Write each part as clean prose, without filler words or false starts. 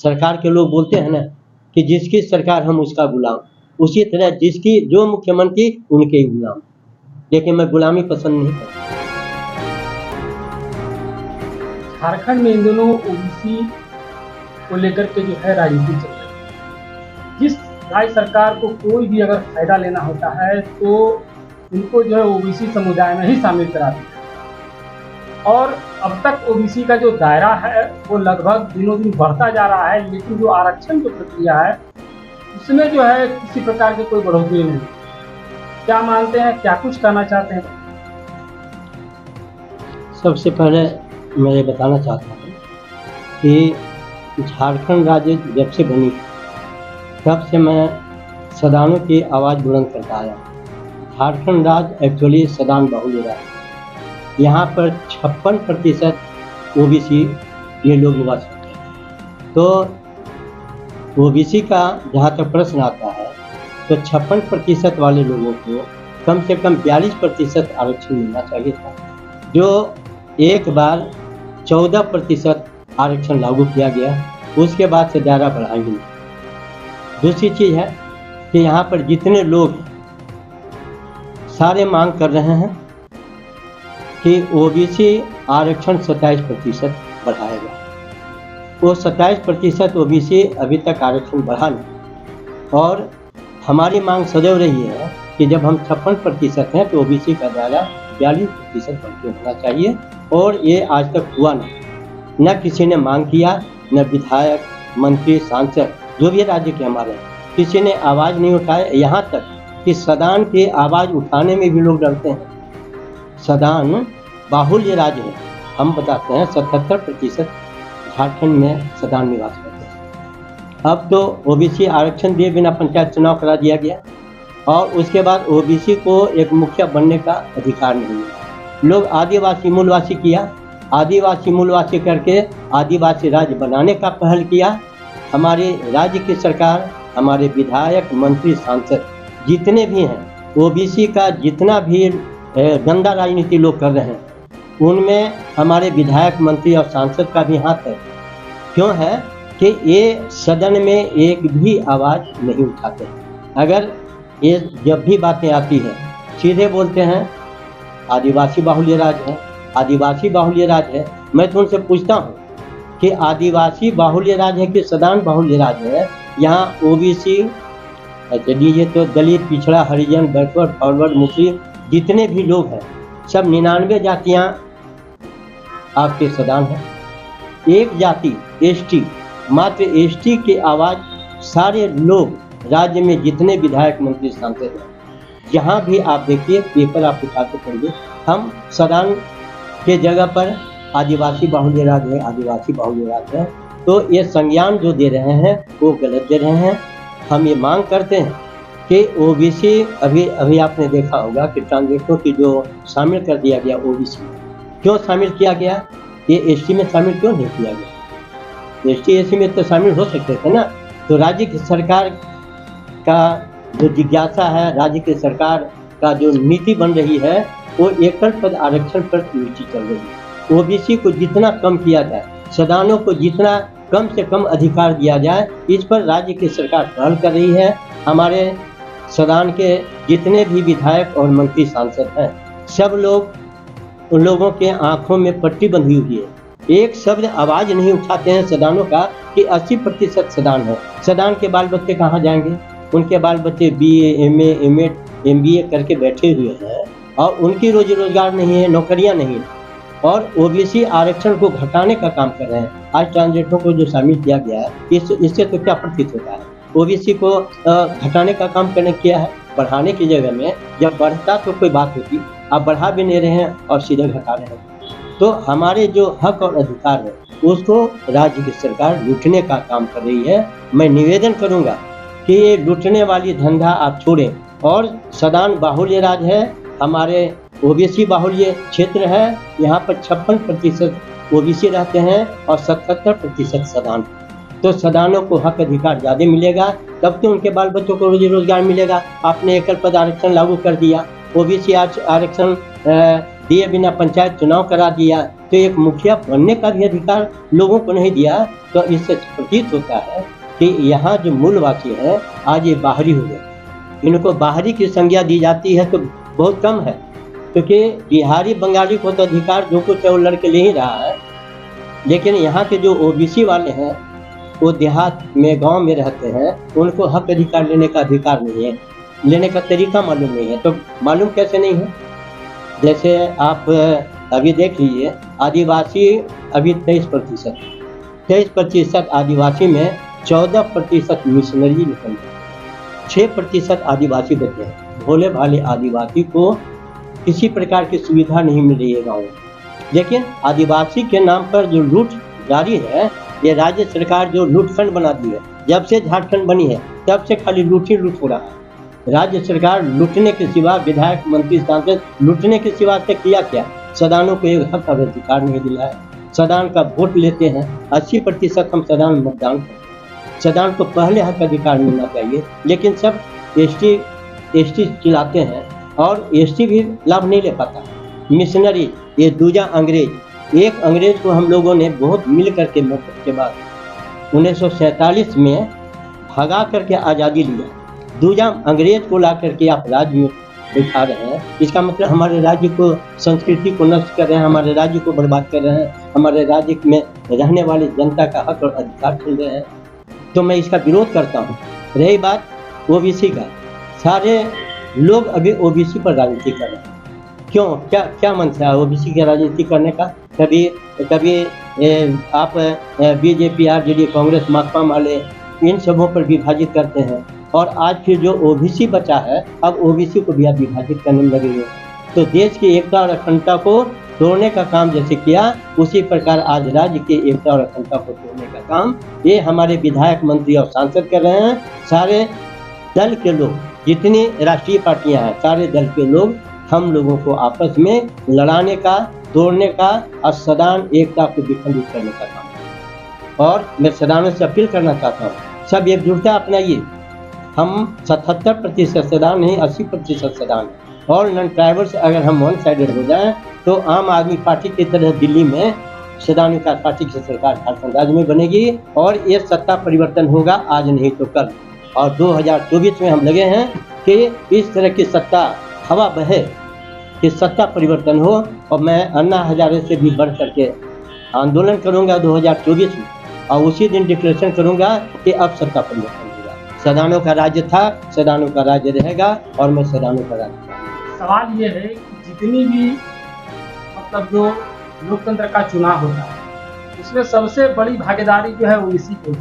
सरकार के लोग बोलते हैं ना कि जिसकी सरकार हम उसका गुलाम, उसी तरह जिसकी जो मुख्यमंत्री उनके ही गुलाम, लेकिन मैं गुलामी पसंद नहीं करता। झारखंड में इन दोनों ओबीसी को लेकर के जो है राजनीति चल रही है। जिस राज्य सरकार को कोई भी अगर फायदा लेना होता है तो उनको जो है ओबीसी समुदाय में ही शामिल करा दिया और अब तक ओबीसी का जो दायरा है वो लगभग दिनों दिन बढ़ता जा rहा है, लेकिन जो आरक्षण की प्रक्रिया है उसमें जो है किसी प्रकार की कोई बढ़ोतरी नहीं। क्या मानते हैं, क्या कुछ कहना चाहते हैं? सबसे पहले मैं ये बताना चाहता हूँ कि झारखंड राज्य जब से बनी तब से मैं सदानों की आवाज़ बुलंद करता आया। झारखंड राज्य एक्चुअली सदान बहुल राज्य, यहाँ पर 56% ओबीसी ये लोग निवास करते हैं। तो ओबीसी का जहाँ तक प्रश्न आता है तो 56% वाले लोगों को कम से कम 42% आरक्षण मिलना चाहिए था, जो एक बार 14% आरक्षण लागू किया गया, उसके बाद से दायरा बढ़ाएंगे नहीं। दूसरी चीज़ है कि यहाँ पर जितने लोग सारे मांग कर रहे हैं कि ओबीसी आरक्षण 27% बढ़ाया जाए। वो 27% ओबीसी अभी तक आरक्षण बढ़ा नहीं, और हमारी मांग सदैव रही है कि जब हम 56% हैं तो ओबीसी का दायरा 42% बढ़ के होना चाहिए, और ये आज तक हुआ नहीं। न किसी ने मांग किया, न विधायक, मंत्री, सांसद जो भी राज्य के हमारे हैं, किसी ने आवाज़ नहीं उठाया। यहाँ तक कि सदान की आवाज़ उठाने में भी लोग डरते हैं। सदान बाहुल्य राज्य है, हम बताते हैं 77% झारखंड में सदान निवास करते हैं। अब तो ओबीसी आरक्षण दिए बिना पंचायत चुनाव करा दिया गया, और उसके बाद ओबीसी को एक मुखिया बनने का अधिकार नहीं है। लोग आदिवासी मूलवासी किया, आदिवासी मूलवासी करके आदिवासी राज्य बनाने का पहल किया। हमारे राज्य की सरकार, हमारे विधायक, मंत्री, सांसद जितने भी हैं, ओबीसी का जितना भी गंदा राजनीति लोग कर रहे हैं, उनमें हमारे विधायक, मंत्री और सांसद का भी हाथ है। क्यों है कि ये सदन में एक भी आवाज़ नहीं उठाते। अगर ये जब भी बातें आती हैं सीधे बोलते हैं आदिवासी बाहुल्य राज्य है, आदिवासी बाहुल्य राज्य है। मैं तो उनसे पूछता हूँ कि आदिवासी बाहुल्य राज्य है कि सदान बाहुल्य राज्य है? यहाँ ओबीसी चलिए तो दलित, पिछड़ा, हरिजन, बैकवर्ड, फॉरवर्ड, मुस्लिम जितने भी लोग हैं, सब 99 जातियाँ आपके सदान है। एक जाति एसटी, मात्र एसटी की आवाज़ सारे लोग राज्य में जितने विधायक, मंत्री, सांसद हैं, जहाँ भी आप देखिए पेपर आप उठा के पढ़िए, हम सदान के जगह पर आदिवासी बाहुल्य राज्य है, आदिवासी बाहुल्य राज्य है। तो ये संज्ञान जो दे रहे हैं वो गलत दे रहे हैं। हम ये मांग करते हैं कि ओबीसी अभी आपने देखा होगा कि ट्रांसजेंडरों की जो शामिल कर दिया गया ओबीसी में, क्यों शामिल किया गया? ये एसटी में शामिल क्यों नहीं किया गया? एसटी एसी में तो शामिल हो सकते थे ना। तो राज्य की सरकार का जो जिज्ञासा है, राज्य की सरकार का जो नीति बन रही है, वो एकल पद आरक्षण पर नीति चल रही है। ओबीसी को जितना कम किया जाए, सदानों को जितना कम से कम अधिकार दिया जाए, इस पर राज्य की सरकार पहल कर रही है। हमारे सदान के जितने भी विधायक और मंत्री, सांसद हैं, सब लोग, उन लोगों के आंखों में पट्टी बंधी हुई है। एक शब्द आवाज़ नहीं उठाते हैं सदानों का कि 80% सदान है। सदान के बाल बच्चे कहाँ जाएंगे? उनके बाल बच्चे BA, MA, MA, MBA करके बैठे हुए हैं, और उनकी रोजी रोजगार नहीं है, नौकरियां नहीं है, और ओबीसी आरक्षण को घटाने का काम कर रहे हैं। आज ट्रांसजेंडरों को जो शामिल किया गया है, इससे तो क्या प्रतीत होता है? ओबीसी को घटाने का काम करने किया है। बढ़ाने की जगह में जब बढ़ता तो कोई बात होती, आप बढ़ा भी नहीं रहे हैं और सीधे घटा रहे हैं। तो हमारे जो हक और अधिकार है उसको राज्य की सरकार लूटने का काम कर रही है। मैं निवेदन करूंगा कि ये लूटने वाली धंधा आप छोड़ें, और सदान बाहुल्य राज्य है, हमारे ओबीसी बाहुल्य क्षेत्र है। यहाँ पर 56% ओबीसी रहते हैं और 77% सदान। तो सदानों को हक अधिकार ज़्यादा मिलेगा, तब तो उनके बाल बच्चों को रोजी रोजगार मिलेगा। आपने एकल पद आरक्षण लागू कर दिया, ओबीसी आरक्षण दिए बिना पंचायत चुनाव करा दिया, तो एक मुखिया बनने का भी अधिकार लोगों को नहीं दिया। तो इससे प्रतीत होता है कि यहाँ जो मूलवासी हैं आज ये बाहरी हो गए, इनको बाहरी की संज्ञा दी जाती है तो बहुत कम है, क्योंकि बिहारी बंगाली को तो अधिकार जो कुछ है वो लड़के ले ही रहा है, लेकिन यहाँ के जो ओबीसी वाले हैं वो देहात में गांव में रहते हैं, उनको हक अधिकार लेने का अधिकार नहीं है, लेने का तरीका मालूम नहीं है। तो मालूम कैसे नहीं है? जैसे आप अभी देख लीजिए, आदिवासी अभी 23% आदिवासी में 14% मिशनरी निकल गए, 6% आदिवासी बचे हैं। भोले भाले आदिवासी को किसी प्रकार की सुविधा नहीं मिल रही है गाँव में, लेकिन आदिवासी के नाम पर जो लूट जारी है, ये राज्य सरकार जो लूटखंड बना दी है, जब से झारखंड बनी है तब से खाली लूट ही लूट हो रहा है। राज्य सरकार लूटने के सिवा, विधायक मंत्री सांसद लूटने के सिवा से किया क्या? सदानों को एक हक अधिकार नहीं दिला है। सदान का वोट लेते हैं, 80% हम सदान मतदान करते हैं। सदान को पहले हक अधिकार मिलना चाहिए, लेकिन सब एसटी चिल्लाते हैं और एसटी भी लाभ नहीं ले पाता। मिशनरी, ये दूजा अंग्रेज, एक अंग्रेज को हम लोगों ने बहुत मिल करके मौत के बाद 1947 में भगा करके आज़ादी लिया। दूजा अंग्रेज को ला करके आप राज्य में बिठा रहे हैं, इसका मतलब हमारे राज्य को, संस्कृति को नष्ट कर रहे हैं, हमारे राज्य को बर्बाद कर रहे हैं, हमारे राज्य में रहने वाली जनता का हक और अधिकार छीन रहे हैं। तो मैं इसका विरोध करता हूँ। रही बात ओबीसी का, सारे लोग अभी ओबीसी पर राजनीति कर रहे हैं। क्यों? क्या मन था ओबीसी की राजनीति करने का? कभी आप बीजेपी, आरजेडी, कांग्रेस, माकपा वाले इन सबों पर विभाजित करते हैं, और आज फिर जो ओबीसी बचा है, अब ओबीसी को भी आप विभाजित करने में लगे हुए। तो देश की एकता और अखंडता को तोड़ने का काम जैसे किया, उसी प्रकार आज राज्य की एकता और अखंडता को तोड़ने का काम ये हमारे विधायक, मंत्री और सांसद कर रहे हैं। सारे दल के लोग, जितनी राष्ट्रीय पार्टियां हैं, सारे दल के लोग हम लोगों को आपस में लड़ाने का, तोड़ने का और सदान एकता को विखंडित करने का काम। और मैं सदानों से अपील करना चाहता हूँ, सब एकजुटता अपनाइए। हम 77% सदान नहीं, 80% सदान। और नॉन ट्राइबल्स अगर हम वन साइडेड हो जाएं तो आम आदमी पार्टी की तरह दिल्ली में सदान विकास पार्टी की सरकार झारखंड राज्य में बनेगी, और ये सत्ता परिवर्तन होगा, आज नहीं तो कल। और 2024 में हम लगे हैं कि इस तरह की सत्ता हवा बहे, कि सत्ता परिवर्तन हो। और मैं अन्ना हजारे से भी बढ़ करके आंदोलन करूंगा 2024 में, और उसी दिन डिक्लेरेशन करूंगा कि अब सत्ता परिवर्तन होगा। सदानों का राज्य था, सदानों का राज्य रहेगा, और मैं सदानों का राज्य। सवाल ये है कि जितनी भी मतलब जो लोकतंत्र का चुनाव होता है, उसमें सबसे बड़ी भागीदारी जो है ओबीसी को।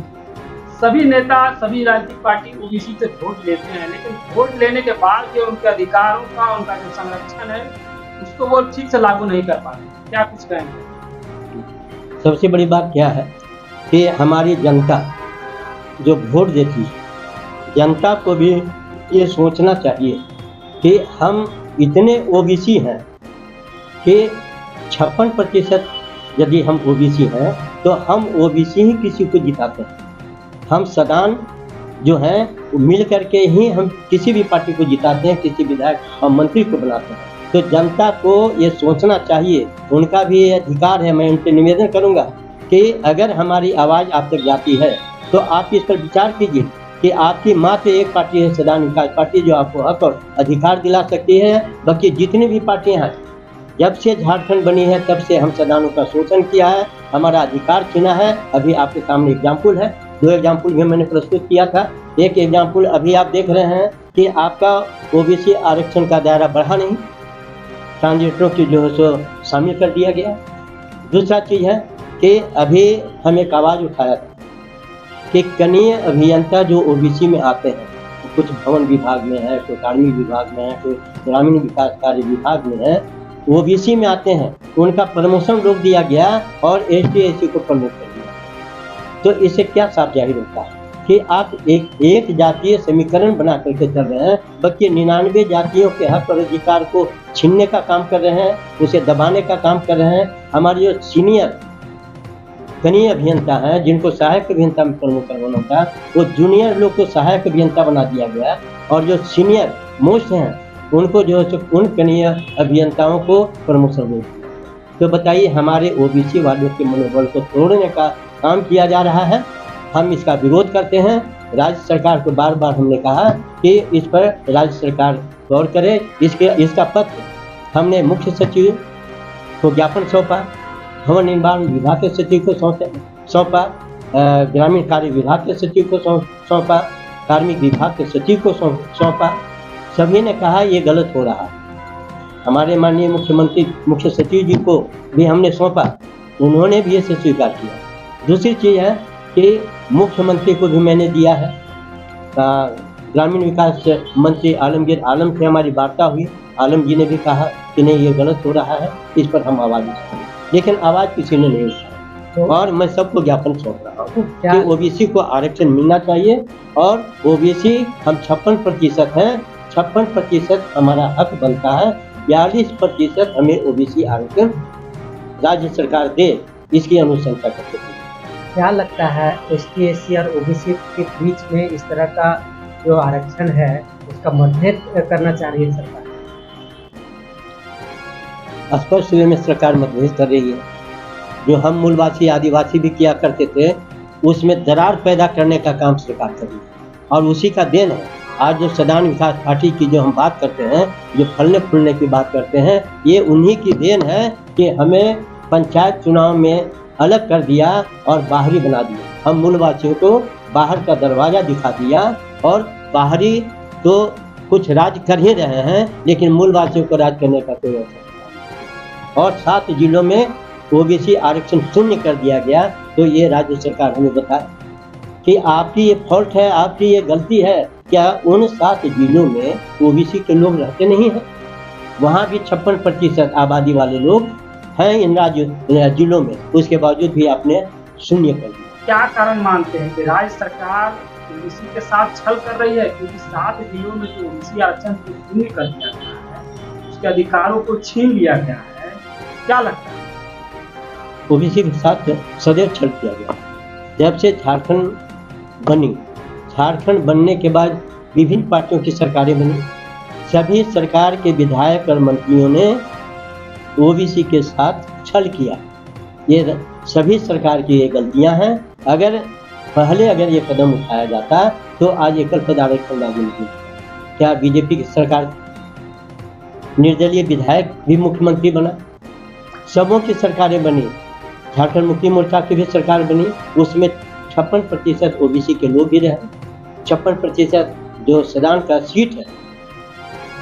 सभी नेता, सभी राजनीतिक पार्टी ओबीसी से वोट लेते हैं, लेकिन वोट लेने के बाद जो उनके अधिकारों का, उनका जो संरक्षण है, उसको वो ठीक से लागू नहीं कर पाते। क्या कुछ कहेंगे? सबसे बड़ी बात क्या है कि हमारी जनता जो वोट देती है, जनता को भी ये सोचना चाहिए कि हम इतने ओबीसी हैं कि 56% यदि हम ओबीसी हैं तो हम ओबीसी ही किसी को जिताते हैं। हम सदान जो हैं वो मिल करके ही हम किसी भी पार्टी को जिताते हैं, किसी विधायक और मंत्री को बनाते हैं। तो जनता को ये सोचना चाहिए, उनका भी ये अधिकार है। मैं उनसे निवेदन करूंगा कि अगर हमारी आवाज़ आप तक जाती है तो आप इस पर विचार कीजिए कि आपकी मात्र एक पार्टी है सदान विकास पार्टी, जो आपको हक और अधिकार दिला सकती है। बाकी जितनी भी पार्टियां हैं, जब से झारखंड बनी है तब से हम सदानों का शोषण किया है, हमारा अधिकार छीना है। अभी आपके सामने एग्जाम्पल है, 2 एग्जाम्पल भी मैंने प्रस्तुत किया था। एक एग्जाम्पल अभी आप देख रहे हैं कि आपका ओबीसी आरक्षण का दायरा बढ़ा नहीं, ट्रांसजेंडरों की जो है सो शामिल कर दिया गया। दूसरा चीज़ है कि अभी हम एक आवाज़ उठाया था कि कनीय अभियंता जो ओबीसी में आते हैं, कुछ भवन विभाग में है, कोई कार्मिक विभाग में है, कोई ग्रामीण विकास कार्य विभाग में है, ओबीसी में आते हैं, उनका प्रमोशन रोक दिया गया और एसटी को प्रमोट कर दिया। तो इससे क्या साफ जाहिर होता है कि आप एक जातीय समीकरण बना करके चल रहे हैं, बल्कि 99 जातियों के हक और अधिकार को छीनने का काम कर रहे हैं, उसे दबाने का काम कर रहे हैं। हमारे जो सीनियर कनीय अभियंता हैं, जिनको सहायक अभियंता में प्रमोशन होना था, वो जूनियर लोग को सहायक अभियंता बना दिया गया, और जो सीनियर मोस्ट हैं उनको जो है उन कनीय अभियंताओं को प्रमोशन मिलती है। तो बताइए, हमारे ओबीसी वालों के मनोबल को तोड़ने का काम किया जा रहा है। हम इसका विरोध करते हैं। राज्य सरकार को बार बार हमने कहा कि इस पर राज्य सरकार गौर करे। इसका पत्र हमने मुख्य सचिव को ज्ञापन सौंपा, भवन निर्माण विभाग के सचिव को सौंपा, ग्रामीण कार्य विभाग के सचिव को सौंपा, कार्मिक विभाग के सचिव को सौंपा। सभी ने कहा ये गलत हो रहा है। हमारे माननीय मुख्यमंत्री मुख्य सचिव जी को भी हमने सौंपा, उन्होंने भी इसे स्वीकार किया। दूसरी चीज़ है कि मुख्यमंत्री को भी मैंने दिया है। ग्रामीण विकास मंत्री आलमगीर आलम से हमारी वार्ता हुई, आलम जी ने भी कहा कि नहीं ये गलत हो रहा है, इस पर हम आवाज़ उठाएंगे, लेकिन आवाज़ किसी ने नहीं उठाई। और मैं सबको ज्ञापन सौंप रहा हूँ कि ओबीसी को आरक्षण मिलना चाहिए। और ओबीसी हम 56% हैं, 56% हमारा हक बनता है, 42% हमें ओबीसी आरक्षण राज्य सरकार दे, इसकी अनुशंसा करते हैं। क्या लगता है एसटी एससी और ओबीसी के बीच में इस तरह का जो आरक्षण है उसका मतभेद करना चाह रही है सरकार? स्पष्ट रूप में सरकार मतभेद कर रही है। जो हम मूलवासी आदिवासी भी किया करते थे, उसमें दरार पैदा करने का काम सरकार कर रही है। और उसी का देन है आज जो सदान विकास पार्टी की जो हम बात करते हैं, जो फलने फूलने की बात करते हैं, ये उन्हीं की देन है कि हमें पंचायत चुनाव में अलग कर दिया और बाहरी बना दिया। हम मूलवासियों को बाहर का दरवाज़ा दिखा दिया और बाहरी तो कुछ राज कर ही रहे हैं, लेकिन मूलवासियों को राज करने का कोई अवसर नहीं। और 7 जिलों में ओबीसी आरक्षण शून्य कर दिया गया। तो ये राज्य सरकार हमें बताए कि आपकी ये फॉल्ट है, आपकी ये गलती है। क्या उन 7 जिलों में ओबीसी के लोग रहते नहीं हैं? वहाँ भी 56% आबादी वाले लोग हैं इन जिलों में, उसके बावजूद भी आपने शून्य कर दिया। क्या कारण मानते हैं कि राज्य सरकार ओबीसी के साथ छल कर रही है? क्योंकि 7 जिलों में जो ओबीसी आरक्षण को शून्य कर दिया गया है, उसके अधिकारों को छीन लिया गया है, क्या लगता है? ओबीसी के साथ सदैव छल किया गया। जब से झारखंड बनी, झारखंड बनने के बाद विभिन्न पार्टियों की सरकारें बनी, सभी सरकार के विधायक और मंत्रियों ने ओबीसी के साथ छल किया। ये सभी सरकार की ये गलतियां हैं। अगर ये कदम उठाया जाता तो आज एकल पद आरक्षण लागू नहीं होता। क्या बीजेपी की सरकार निर्दलीय विधायक भी मुख्यमंत्री बना? सबों की सरकारें बनी, झारखंड मुक्ति मोर्चा की भी सरकार बनी, उसमें 56% ओबीसी के लोग भी रहे। 56% जो सदन का सीट है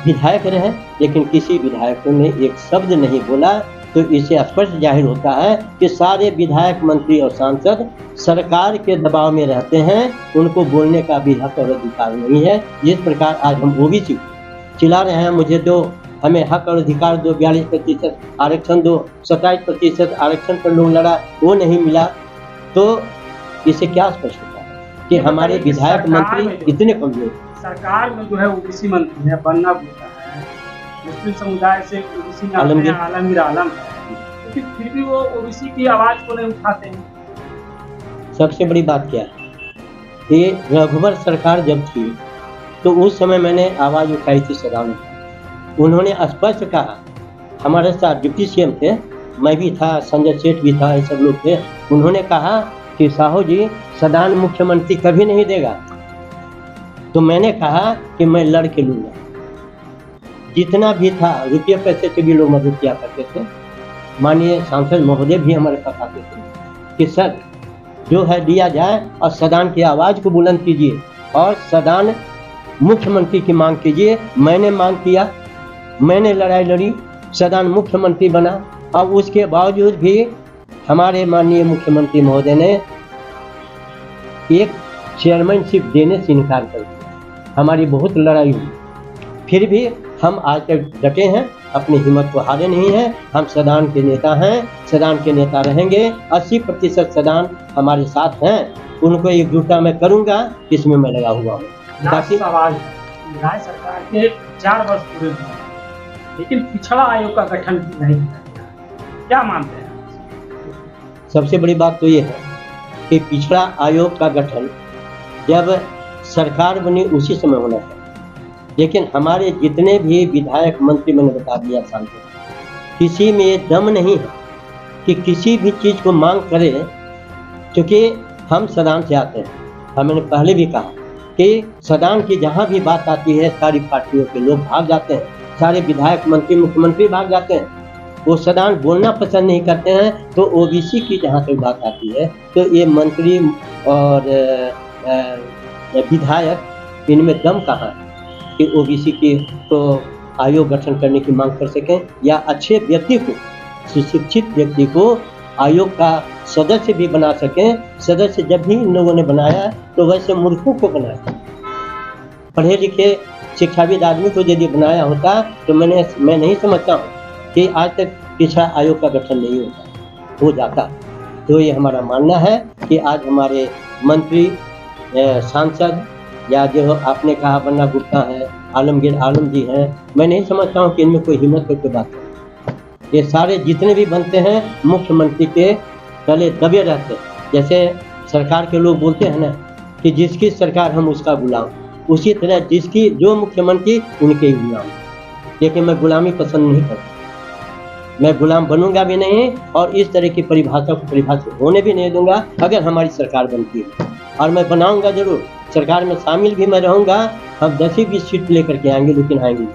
विधायक रहे, लेकिन किसी विधायकों ने एक शब्द नहीं बोला। तो इससे स्पष्ट जाहिर होता है कि सारे विधायक मंत्री और सांसद सरकार के दबाव में रहते हैं, उनको बोलने का भी हक और अधिकार नहीं है। जिस प्रकार आज हम ओबीसी चिल्ला रहे हैं, मुझे दो, हमें हक और अधिकार दो, 42% आरक्षण दो, 27% आरक्षण पर लोग लड़ा, वो नहीं मिला। तो इससे क्या स्पष्ट होता है कि हमारे विधायक मंत्री इतने कमजोर। सरकार में जो है ओबीसी मंत्री है, बनना बोलता है, मुस्लिम समुदाय से ओबीसी में आलमगीर आलम है, लेकिन फिर भी वो ओबीसी की आवाज को नहीं उठाते हैं। सबसे बड़ी बात क्या है कि रघुवर सरकार जब थी तो उस समय मैंने आवाज उठाई थी सदन में। उन्होंने स्पष्ट कहा, हमारे साथ डिप्टी सीएम थे, मैं भी था, संजय सेठ भी था, ये सब लोग थे। उन्होंने कहा कि साहू जी सदन मुख्यमंत्री कभी नहीं देगा। तो मैंने कहा कि मैं लड़ के लूँगा। जितना भी था रुपये पैसे से भी लोग मदद किया करते थे। माननीय सांसद महोदय भी हमारे पास आते थे कि सर जो है दिया जाए और सदन की आवाज़ को बुलंद कीजिए और सदन मुख्यमंत्री की मांग कीजिए। मैंने मांग किया, मैंने लड़ाई लड़ी, सदन मुख्यमंत्री बना। और उसके बावजूद भी हमारे माननीय मुख्यमंत्री महोदय ने एक चेयरमैनशिप देने से इनकार कर दिया। हमारी बहुत लड़ाई हुई, फिर भी हम आज तक डटे हैं, अपनी हिम्मत को हारे नहीं हैं। हम सदन के नेता हैं, सदन के नेता रहेंगे। 80% सदन हमारे साथ हैं, उनको एकजुटता मैं करूंगा, इसमें मैं लगा हुआ हूँ। बाकी सवाल राज्य सरकार के 4 वर्ष पूरे हुए, लेकिन पिछड़ा आयोग का गठन नहीं किया गया। क्या मानते हैं? सबसे बड़ी बात तो ये है कि पिछड़ा आयोग का गठन जब सरकार बनी उसी समय होना चाहिए। लेकिन हमारे जितने भी विधायक मंत्री, मैंने बता दिया सांसद, किसी में ये दम नहीं है कि किसी भी चीज़ को मांग करे, क्योंकि हम सदन से आते हैं। और मैंने पहले भी कहा कि सदन की जहाँ भी बात आती है सारी पार्टियों के लोग भाग जाते हैं, सारे विधायक मंत्री मुख्यमंत्री भाग जाते हैं, वो सदन बोलना पसंद नहीं करते हैं। तो ओबीसी की जहाँ तक बात आती है तो ये मंत्री और विधायक, इनमें दम कहाँ है कि ओबीसी की तो आयोग गठन करने की मांग कर सकें, या अच्छे व्यक्ति को, सुशिक्षित व्यक्ति को आयोग का सदस्य भी बना सकें। सदस्य जब भी इन लोगों ने बनाया तो वैसे मूर्खों को बनाया, पढ़े लिखे शिक्षाविद आदमी को यदि बनाया होता तो मैं नहीं समझता हूँ कि आज तक पिछड़ा आयोग का गठन नहीं हो जाता। तो ये हमारा मानना है कि आज हमारे मंत्री, सांसद, या जो आपने कहा बन्ना गुप्ता है, आलमगीर आलम जी हैं, मैं नहीं समझता हूँ कि इनमें कोई हिम्मत करके बात करे। ये सारे जितने भी बनते हैं मुख्यमंत्री के तले दबे रहते हैं। जैसे सरकार के लोग बोलते हैं ना कि जिसकी सरकार हम उसका गुलाम, उसी तरह जिसकी जो मुख्यमंत्री उनके ही गुलाम। लेकिन मैं गुलामी पसंद नहीं करता, मैं गुलाम बनूंगा भी नहीं, और इस तरह की परिभाषा को परिभाषित होने भी नहीं दूंगा अगर हमारी सरकार बनती है। और मैं बनाऊंगा जरूर, सरकार में शामिल भी मैं रहूंगा। हम 10 ही 20 सीट लेकर के आएंगे, लेकिन आएंगे।